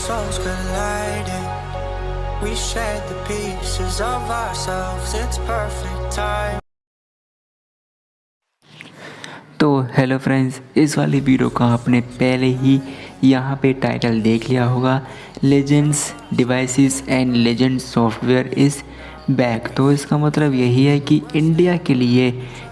souls colliding. We shared the pieces of ourselves. It's perfect time. तो hello friends, इस वाली video का आपने पहले ही यहाँ पे टाइटल देख लिया होगा, legends devices and legends software is back. तो इसका मतलब यही है कि इंडिया के लिए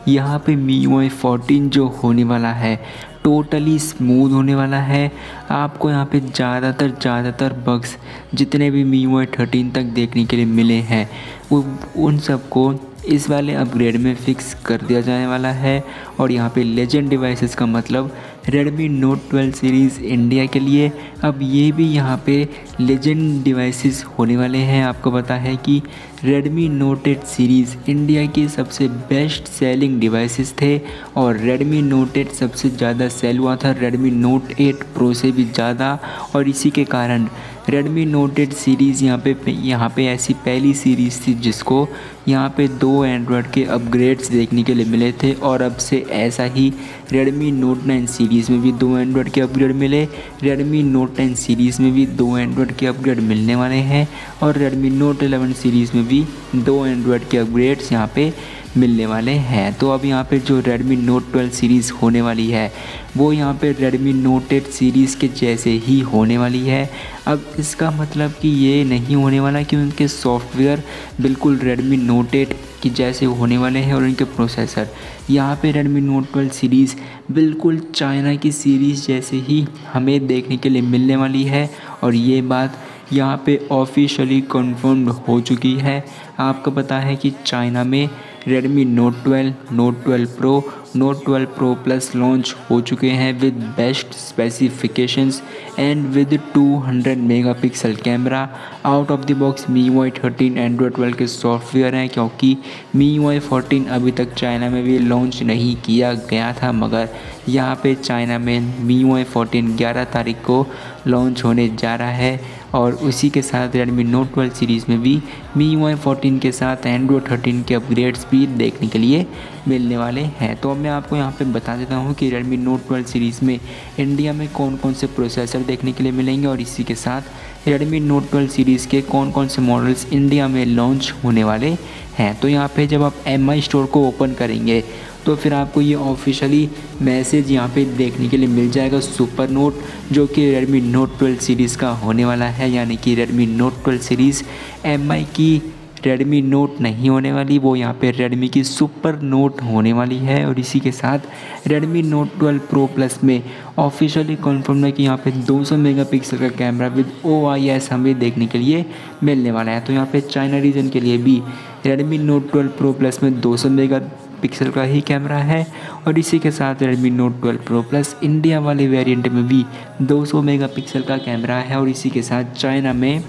यहाँ पे MIUI 14 जो होने वाला है टोटली स्मूथ होने वाला है। आपको यहाँ पे ज़्यादातर बग्स जितने भी MIUI 13 तक देखने के लिए मिले हैं वो उन सबको इस वाले अपग्रेड में फिक्स कर दिया जाने वाला है। और यहाँ पे लेजेंड डिवाइसेस का मतलब Redmi Note 12 सीरीज़ इंडिया के लिए अब ये भी यहाँ पे लेजेंड डिवाइसेस होने वाले हैं। आपको पता है कि Redmi Note 8 सीरीज़ इंडिया की सबसे बेस्ट सेलिंग डिवाइसेस थे और Redmi Note 8 सबसे ज़्यादा सेल हुआ था Redmi Note 8 Pro से भी ज़्यादा। और इसी के कारण Redmi Note 8 सीरीज़ यहाँ पे ऐसी पहली सीरीज़ थी जिसको यहाँ पे 2 एंड्रॉयड के अपग्रेड्स देखने के लिए मिले थे। और अब से ऐसा ही Redmi Note 9 सीरीज़ में भी 2 एंड्रॉयड के अपग्रेड मिले, Redmi Note 10 सीरीज़ में भी 2 एंड्रॉयड के अपग्रेड मिलने वाले हैं और Redmi Note 11 सीरीज़ में भी 2 एंड्रॉयड के अपग्रेड्स यहाँ पे मिलने वाले हैं। तो अब यहाँ पे जो Redmi Note 12 सीरीज़ होने वाली है वो यहाँ पे Redmi Note 8 सीरीज़ के जैसे ही होने वाली है। अब इसका मतलब कि ये नहीं होने वाला कि उनके सॉफ्टवेयर बिल्कुल Redmi Note 8 की जैसे होने वाले हैं और उनके प्रोसेसर यहाँ पे Redmi Note 12 सीरीज़ बिल्कुल चाइना की सीरीज़ जैसे ही हमें देखने के लिए मिलने वाली है। और ये बात यहाँ पे ऑफिशियली कंफर्म्ड हो चुकी है। आपको पता है कि चाइना में Redmi Note 12, Note 12 Pro, Note 12 Pro Plus launch हो चुके हैं with best specifications and with 200 megapixel camera. Out of the box MIUI 13 Android 12 के सॉफ्टवेयर हैं क्योंकि MIUI 14 अभी तक चाइना में भी लॉन्च नहीं किया गया था, मगर यहाँ पे चाइना में MIUI 14 11 तारीख को लॉन्च होने जा रहा है। और उसी के साथ Redmi Note 12 सीरीज़ में भी MIUI 14 के साथ Android 13 के अपग्रेड्स भी देखने के लिए मिलने वाले हैं। तो अब मैं आपको यहाँ पे बता देता हूँ कि Redmi Note 12 सीरीज़ में इंडिया में कौन कौन से प्रोसेसर देखने के लिए मिलेंगे और इसी के साथ Redmi Note 12 सीरीज़ के कौन कौन से मॉडल्स इंडिया में लॉन्च होने वाले हैं। तो यहाँ पे जब आप MI स्टोर को ओपन करेंगे तो फिर आपको ये ऑफिशियली मैसेज यहाँ पे देखने के लिए मिल जाएगा सुपर नोट, जो कि Redmi Note 12 सीरीज़ का होने वाला है। यानी कि Redmi Note 12 सीरीज़ MI की Redmi Note नहीं होने वाली, वो यहाँ पे Redmi की सुपर नोट होने वाली है। और इसी के साथ Redmi Note 12 Pro Plus में ऑफिशियली कन्फर्म है कि यहाँ पे 200 मेगापिक्सल का कैमरा विद OIS हमें देखने के लिए मिलने वाला है। तो यहाँ पे चाइना रीजन के लिए भी Redmi Note 12 Pro Plus में 200 मेगापिक्सल का ही कैमरा है और इसी के साथ Redmi Note 12 Pro Plus India वाले वेरिएंट में भी 200 मेगापिक्सल का कैमरा है। और इसी के साथ चाइना में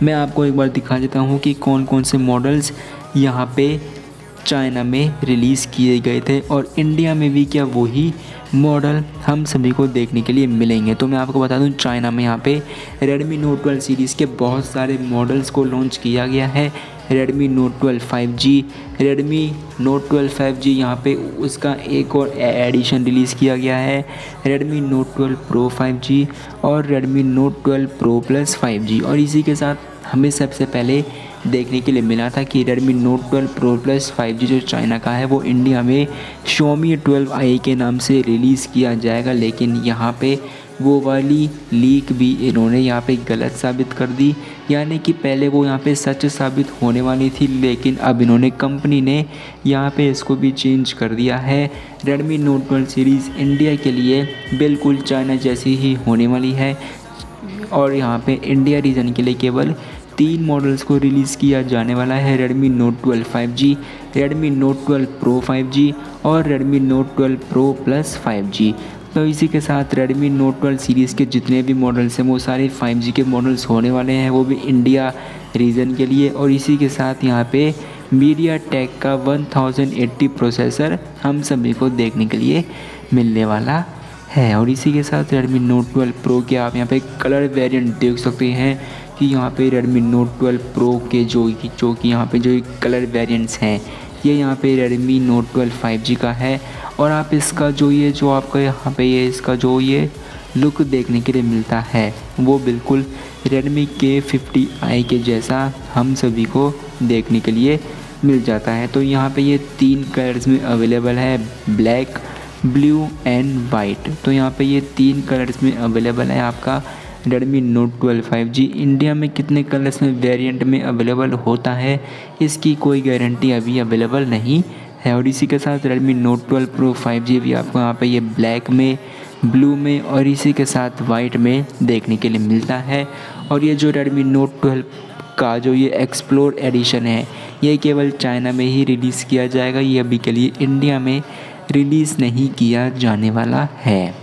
मैं आपको एक बार दिखा देता हूँ कि कौन कौन से मॉडल्स यहाँ पे चाइना में रिलीज़ किए गए थे और इंडिया में भी क्या वही मॉडल हम सभी को देखने के लिए मिलेंगे। तो मैं आपको बता दूं, चाइना में यहाँ पे Redmi Note 12 सीरीज़ के बहुत सारे मॉडल्स को लॉन्च किया गया है। Redmi Note 12 5G, Redmi Note 12 5G यहाँ पे उसका एक और एडिशन रिलीज़ किया गया है, Redmi Note 12 Pro 5G और Redmi Note 12 Pro Plus 5G। और इसी के साथ हमें सबसे पहले देखने के लिए मिला था कि Redmi Note 12 Pro Plus 5G जो चाइना का है वो इंडिया में Xiaomi 12i के नाम से रिलीज़ किया जाएगा। लेकिन यहाँ पे वो वाली लीक भी इन्होंने यहाँ पे गलत साबित कर दी, यानी कि पहले वो यहाँ पे सच साबित होने वाली थी, लेकिन अब इन्होंने कंपनी ने यहाँ पे इसको भी चेंज कर दिया है। Redmi Note 12 सीरीज़ इंडिया के लिए बिल्कुल चाइना जैसी ही होने वाली है और यहाँ पे इंडिया रीजन के लिए केवल 3 मॉडल्स को रिलीज़ किया जाने वाला है, Redmi Note 12 5G, Redmi Note 12 Pro 5G और Redmi Note 12 Pro Plus 5G। तो इसी के साथ Redmi Note 12 सीरीज़ के जितने भी मॉडल्स हैं वो सारे 5G के मॉडल्स होने वाले हैं, वो भी इंडिया रीजन के लिए। और इसी के साथ यहाँ पे MediaTek का 1080 प्रोसेसर हम सभी को देखने के लिए मिलने वाला है। और इसी के साथ Redmi Note 12 Pro के आप यहाँ पे कलर वेरिएंट देख सकते हैं कि यहाँ पे Redmi Note 12 Pro के जो कि यहाँ पे जो कलर वेरिएंट्स हैं ये यहाँ पे Redmi Note 12 5G का है। और आप इसका जो आपका यहाँ पे ये इसका जो ये लुक देखने के लिए मिलता है वो बिल्कुल Redmi K50i के जैसा हम सभी को देखने के लिए मिल जाता है। तो यहाँ पे ये 3 कलर्स में अवेलेबल है, ब्लैक, ब्लू एंड वाइट। तो यहाँ पे ये 3 कलर्स में अवेलेबल है आपका Redmi Note 12 5G। इंडिया में कितने कलर्स में वेरिएंट में अवेलेबल होता है इसकी कोई गारंटी अभी अवेलेबल नहीं है। और इसी के साथ Redmi Note 12 Pro 5G भी आपको यहाँ पे ये ब्लैक में, ब्लू में और इसी के साथ वाइट में देखने के लिए मिलता है। और ये जो Redmi Note 12 का जो ये एक्सप्लोर एडिशन है ये केवल चाइना में ही रिलीज़ किया जाएगा, ये अभी के लिए इंडिया में रिलीज़ नहीं किया जाने वाला है।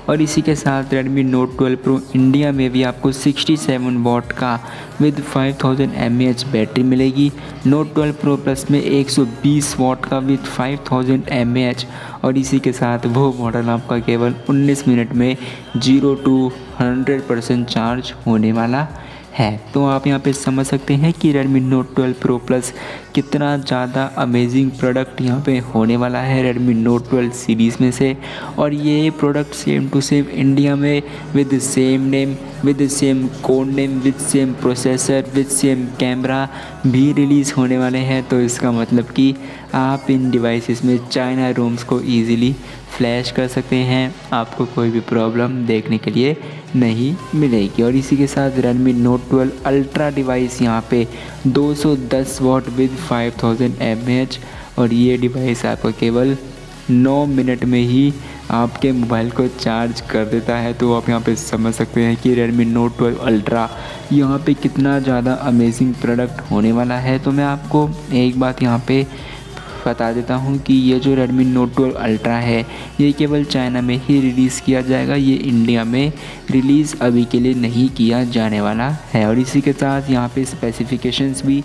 और इसी के साथ Redmi Note 12 Pro इंडिया में भी आपको 67 वाट का विद 5000 mAh बैटरी मिलेगी। Note 12 Pro Plus में 120 वाट का विद 5000 mAh और इसी के साथ वो मॉडल आपका केवल 19 मिनट में 0 to 100% चार्ज होने वाला है। तो आप यहाँ पे समझ सकते हैं कि Redmi Note 12 Pro Plus कितना ज़्यादा अमेजिंग प्रोडक्ट यहाँ पे होने वाला है Redmi Note 12 सीरीज़ में से। और ये product same to same India में with same name, with same code name, with same processor, with same camera भी रिलीज़ होने वाले हैं। तो इसका मतलब कि आप इन डिवाइसेस में चाइना रोम्स को ईज़िली फ्लैश कर सकते हैं, आपको कोई भी प्रॉब्लम देखने के लिए नहीं मिलेगी। और इसी के साथ Redmi Note 12 Ultra डिवाइस यहाँ पे 210 वाट विद 5000 mAh और ये डिवाइस आपको केवल 9 मिनट में ही आपके मोबाइल को चार्ज कर देता है। तो आप यहाँ पे समझ सकते हैं कि Redmi Note 12 Ultra यहाँ पे कितना ज़्यादा अमेजिंग प्रोडक्ट होने वाला है। तो मैं आपको एक बात यहाँ पे बता देता हूँ कि ये जो Redmi Note 12 Ultra है ये केवल चाइना में ही रिलीज़ किया जाएगा, ये इंडिया में रिलीज़ अभी के लिए नहीं किया जाने वाला है। और इसी के साथ यहाँ पे स्पेसिफिकेशंस भी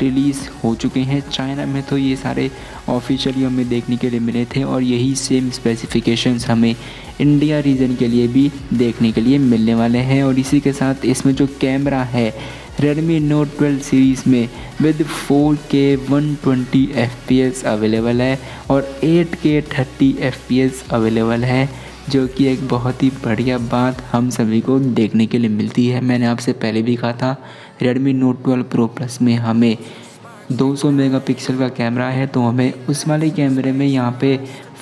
रिलीज़ हो चुके हैं। चाइना में तो ये सारे ऑफिशियली हमें देखने के लिए मिले थे और यही सेम स्पेसिफिकेशंस हमें इंडिया रीजन के लिए भी देखने के लिए मिलने वाले हैं। और इसी के साथ इसमें जो कैमरा है Redmi Note 12 सीरीज़ में विद 4K 120 FPS अवेलेबल है और 8K 30 FPS अवेलेबल है, जो कि एक बहुत ही बढ़िया बात हम सभी को देखने के लिए मिलती है। मैंने आपसे पहले भी कहा था Redmi Note 12 Pro Plus में हमें 200 मेगापिक्सल का कैमरा है, तो हमें उस वाले कैमरे में यहाँ पे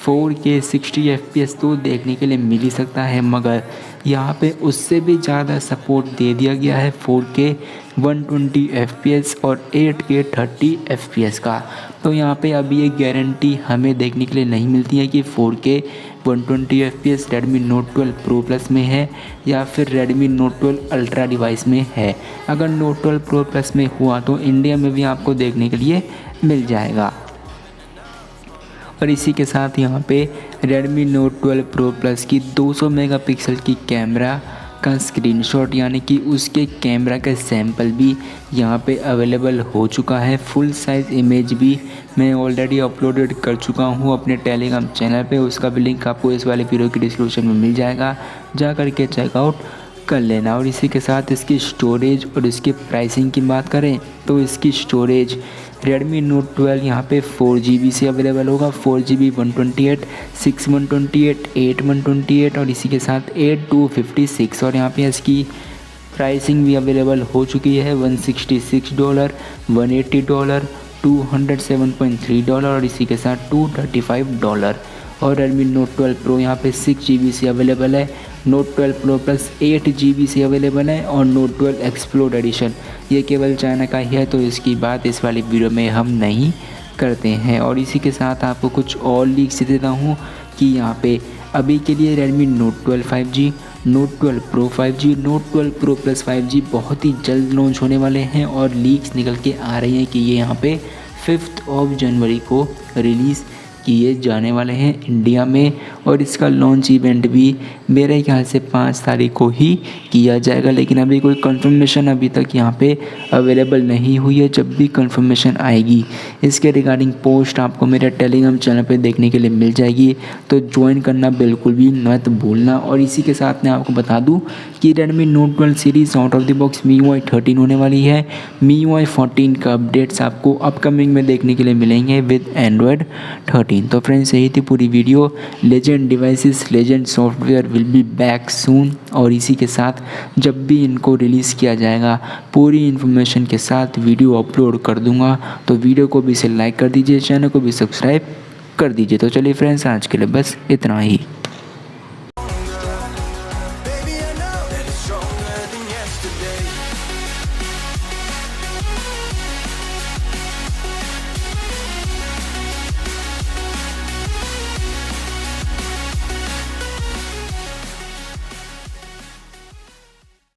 4K 60 FPS तो देखने के लिए मिल ही सकता है, मगर यहाँ पे उससे भी ज़्यादा सपोर्ट दे दिया गया है 4K 120 FPS और 8K 30 FPS का। तो यहाँ पे अभी ये गारंटी हमें देखने के लिए नहीं मिलती है कि 4K 120 FPS Redmi Note 12 Pro Plus में है या फिर Redmi Note 12 Ultra डिवाइस में है। अगर Note 12 Pro Plus में हुआ तो इंडिया में भी आपको देखने के लिए मिल जाएगा। और इसी के साथ यहाँ पे Redmi Note 12 Pro Plus की 200 मेगापिक्सल की कैमरा का स्क्रीनशॉट यानी कि उसके कैमरा का सैंपल भी यहाँ पे अवेलेबल हो चुका है। फुल साइज़ इमेज भी मैं ऑलरेडी अपलोडेड कर चुका हूँ अपने टेलीग्राम चैनल पे, उसका भी लिंक आपको इस वाले वीडियो की डिस्क्रिप्शन में मिल जाएगा, जा कर के चेकआउट कर लेना। और इसी के साथ इसकी स्टोरेज और इसकी प्राइसिंग की बात करें तो इसकी स्टोरेज Redmi Note 12 यहाँ पे 4GB से अवेलेबल होगा, 4GB 128, 6 128, 8 128 और इसी के साथ 8 256। और यहाँ पे इसकी प्राइसिंग भी अवेलेबल हो चुकी है $166, $180, $207.3 और इसी के साथ $235। और Redmi Note 12 Pro यहाँ पे 6GB से अवेलेबल है, Note 12 Pro Plus 8GB से अवेलेबल है और Note 12 Explore एडिशन ये केवल चाइना का ही है, तो इसकी बात इस वाली वीडियो में हम नहीं करते हैं। और इसी के साथ आपको कुछ और लीक्स देता हूँ कि यहाँ पे अभी के लिए Redmi Note 12 5G, Note 12 Pro 5G, Note 12 Pro Plus 5G बहुत ही जल्द लॉन्च होने वाले हैं और लीक्स निकल के आ रही हैं कि ये यहाँ पे 5 जनवरी को रिलीज़ किए जाने वाले हैं इंडिया में। और इसका लॉन्च इवेंट भी मेरे ख्याल से 5 तारीख को ही किया जाएगा, लेकिन अभी कोई कंफर्मेशन अभी तक यहाँ पे अवेलेबल नहीं हुई है। जब भी कंफर्मेशन आएगी इसके रिगार्डिंग पोस्ट आपको मेरे टेलीग्राम चैनल पे देखने के लिए मिल जाएगी, तो ज्वाइन करना बिल्कुल भी मत भूलना। और इसी के साथ मैं आपको बता दूँ कि Redmi Note 12 series out of the box MIUI 13 होने वाली है। MIUI 14 का अपडेट्स आपको अपकमिंग में देखने के लिए मिलेंगे विद Android 13। तो फ्रेंड्स यही थी पूरी video. Legend legend devices legend software will be back soon. और इसी के साथ जब भी इनको रिलीज़ किया जाएगा पूरी इन्फॉर्मेशन के साथ वीडियो अपलोड कर दूंगा। तो वीडियो को भी इसे लाइक कर दीजिए, चैनल को भी सब्सक्राइब कर दीजिए। तो चलिए फ्रेंड्स, आज के लिए बस इतना ही।